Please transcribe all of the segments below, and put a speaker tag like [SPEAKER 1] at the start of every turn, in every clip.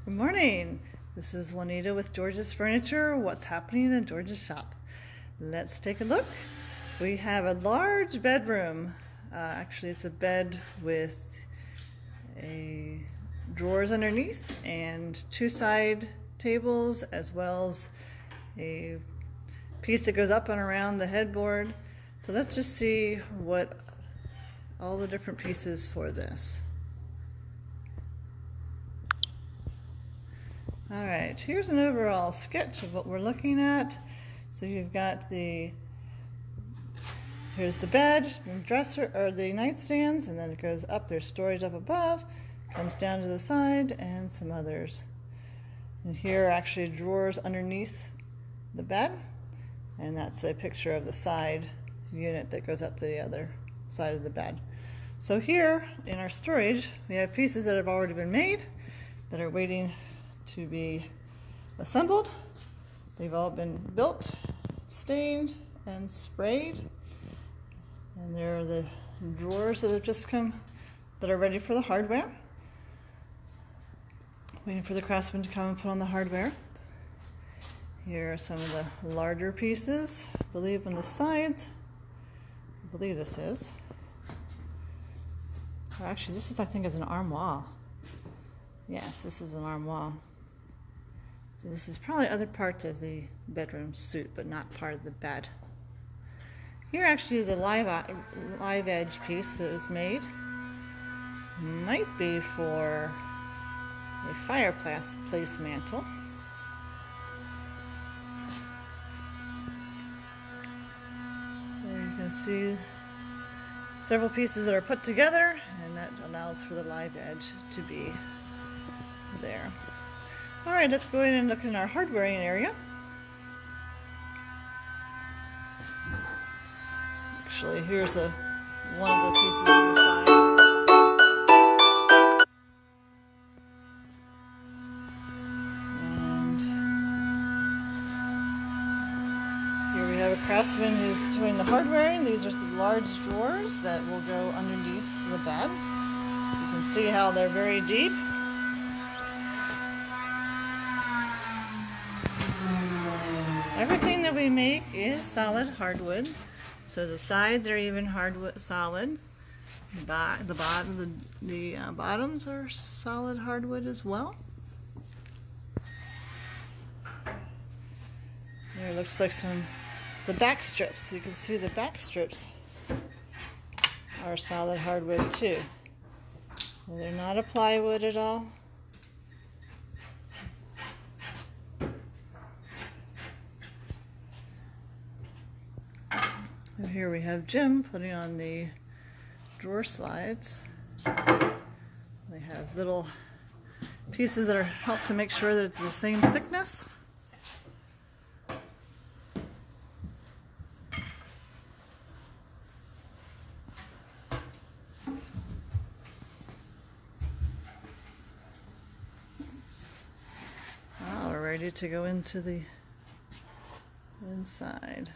[SPEAKER 1] Good morning. This is Juanita with George's Furniture. What's happening in George's shop? Let's take a look. We have a large bedroom. Actually, it's a bed with drawers underneath and two side tables, as well as a piece that goes up and around the headboard. So let's just see what all the different pieces for this. All right, here's an overall sketch of what we're looking at. So you've got here's the bed, the dresser, or the nightstands, and then it goes up. There's storage up above, comes down to the side, and some others. And here are actually drawers underneath the bed, and that's a picture of the side unit that goes up to the other side of the bed. So here in our storage, we have pieces that have already been made that are waiting to be assembled. They've all been built, stained, and sprayed. And there are the drawers that have just come that are ready for the hardware. Waiting for the craftsman to come and put on the hardware. Here are some of the larger pieces, I believe on the sides. I believe this is. Or actually, this is, I think, is an armoire. Yes, this is an armoire. So this is probably other parts of the bedroom suite, but not part of the bed. Here actually is a live edge piece that was made. Might be for a fireplace mantle. There you can see several pieces that are put together, and that allows for the live edge to be there. All right, let's go ahead and look in our hardwaring area. Actually, here's one of the pieces on the side. And here we have a craftsman who's doing the hardwaring. These are the large drawers that will go underneath the bed. You can see how they're very deep. Everything that we make is solid hardwood, so the sides are even hardwood solid. The bottoms are solid hardwood as well. There looks like the back strips. You can see the back strips are solid hardwood too. So they're not a plywood at all. And here we have Jim putting on the drawer slides. They have little pieces that help to make sure that it's the same thickness. Now we're ready to go into the inside.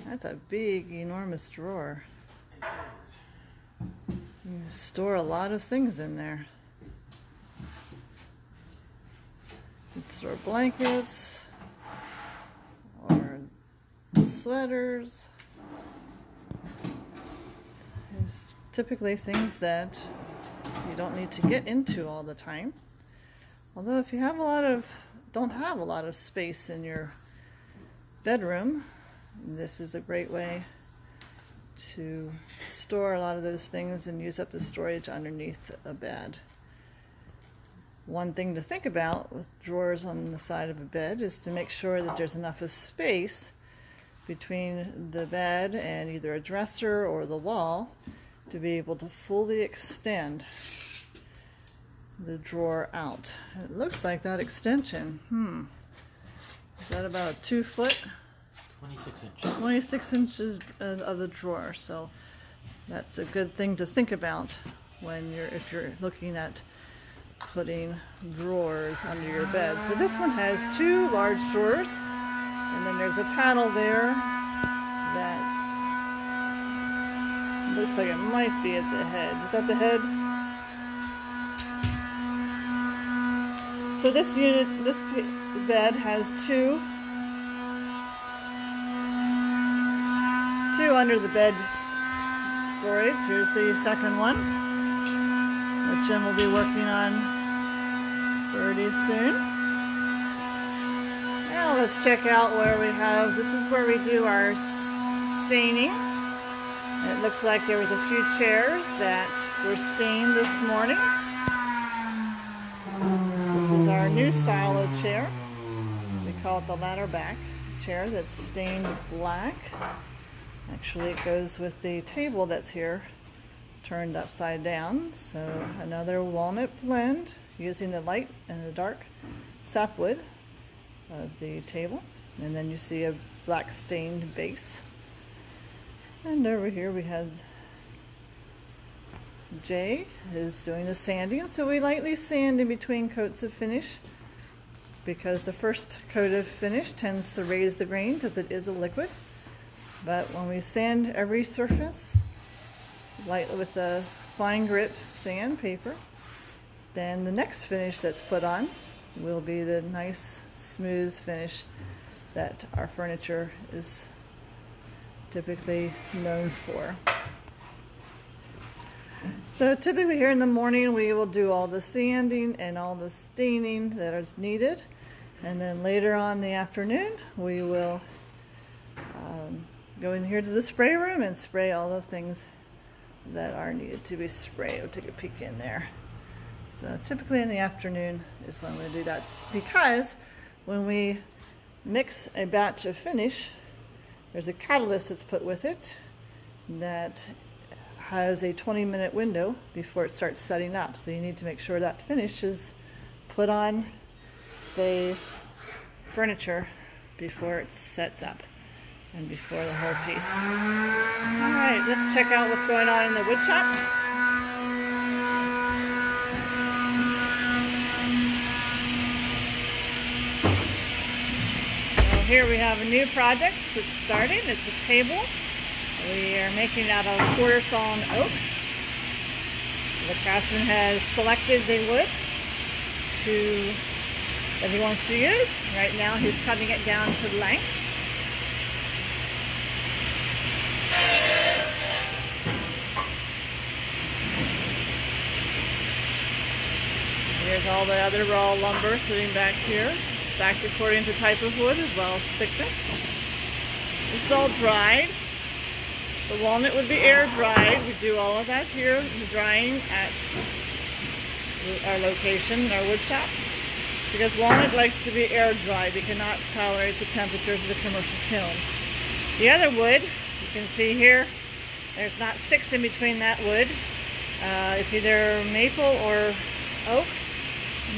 [SPEAKER 1] That's a big, enormous drawer. It is. You can store a lot of things in there. You can store blankets, or sweaters. It's typically things that you don't need to get into all the time. Although if you have don't have a lot of space in your bedroom, this is a great way to store a lot of those things and use up the storage underneath a bed. One thing to think about with drawers on the side of a bed is to make sure that there's enough of space between the bed and either a dresser or the wall to be able to fully extend the drawer out. It looks like that extension, is that about 2 foot?
[SPEAKER 2] 26 inches.
[SPEAKER 1] 26 inches of the drawer, so that's a good thing to think about if you're looking at putting drawers under your bed. So this one has 2 large drawers, and then there's a panel there that looks like it might be at the head. Is that the head? So this bed has two under the bed storage. Here's the second one, which Jim will be working on pretty soon. Now let's check out where we have, this is where we do our staining. It looks like there was a few chairs that were stained this morning. This is our new style of chair. We call it the ladder back chair that's stained black. Actually, it goes with the table that's here turned upside down. So another walnut blend using the light and the dark sapwood of the table. And then you see a black stained base. And over here we have Jay is doing the sanding. So we lightly sand in between coats of finish because the first coat of finish tends to raise the grain because it is a liquid. But when we sand every surface lightly with the fine grit sandpaper, then the next finish that's put on will be the nice smooth finish that our furniture is typically known for. So typically here in the morning we will do all the sanding and all the staining that is needed, and then later on in the afternoon we will go in here to the spray room and spray all the things that are needed to be sprayed. We'll take a peek in there. So typically in the afternoon is when we do that, because when we mix a batch of finish, there's a catalyst that's put with it that has a 20-minute window before it starts setting up. So you need to make sure that finish is put on the furniture before it sets up and before the whole piece. All right, let's check out what's going on in the wood shop. So here we have a new project that's starting. It's a table. We are making out of quarter sawn oak. The craftsman has selected the wood that he wants to use. Right now he's cutting it down to length. Here's all the other raw lumber sitting back here, stacked according to type of wood as well as thickness. This is all dried. The walnut would be air dried. We do all of that here, the drying at our location, our wood shop, because walnut likes to be air dried. It cannot tolerate the temperatures of the commercial kilns. The other wood, you can see here, there's not sticks in between that wood. It's either maple or oak.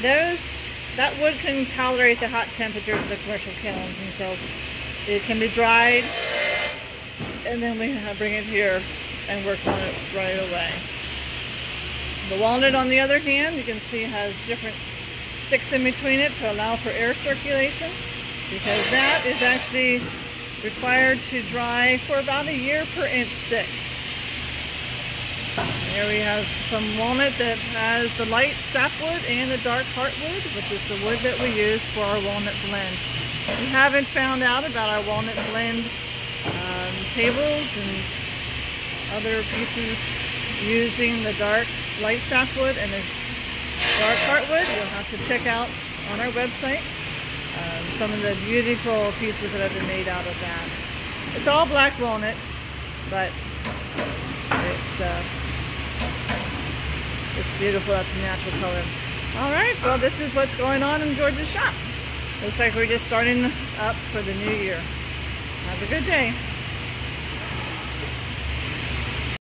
[SPEAKER 1] That wood can tolerate the hot temperatures of the commercial kilns, and so it can be dried, and then we bring it here and work on it right away. The walnut, on the other hand, you can see has different sticks in between it to allow for air circulation, because that is actually required to dry for about a year per inch stick. Here we have some walnut that has the light sapwood and the dark heartwood, which is the wood that we use for our walnut blend. If you haven't found out about our walnut blend tables and other pieces using the dark light sapwood and the dark heartwood, you'll have to check out on our website some of the beautiful pieces that have been made out of that. It's all black walnut, but it's beautiful. That's a natural color. All right, well, this is what's going on in George's shop. Looks like we're just starting up for the new year. Have a good day.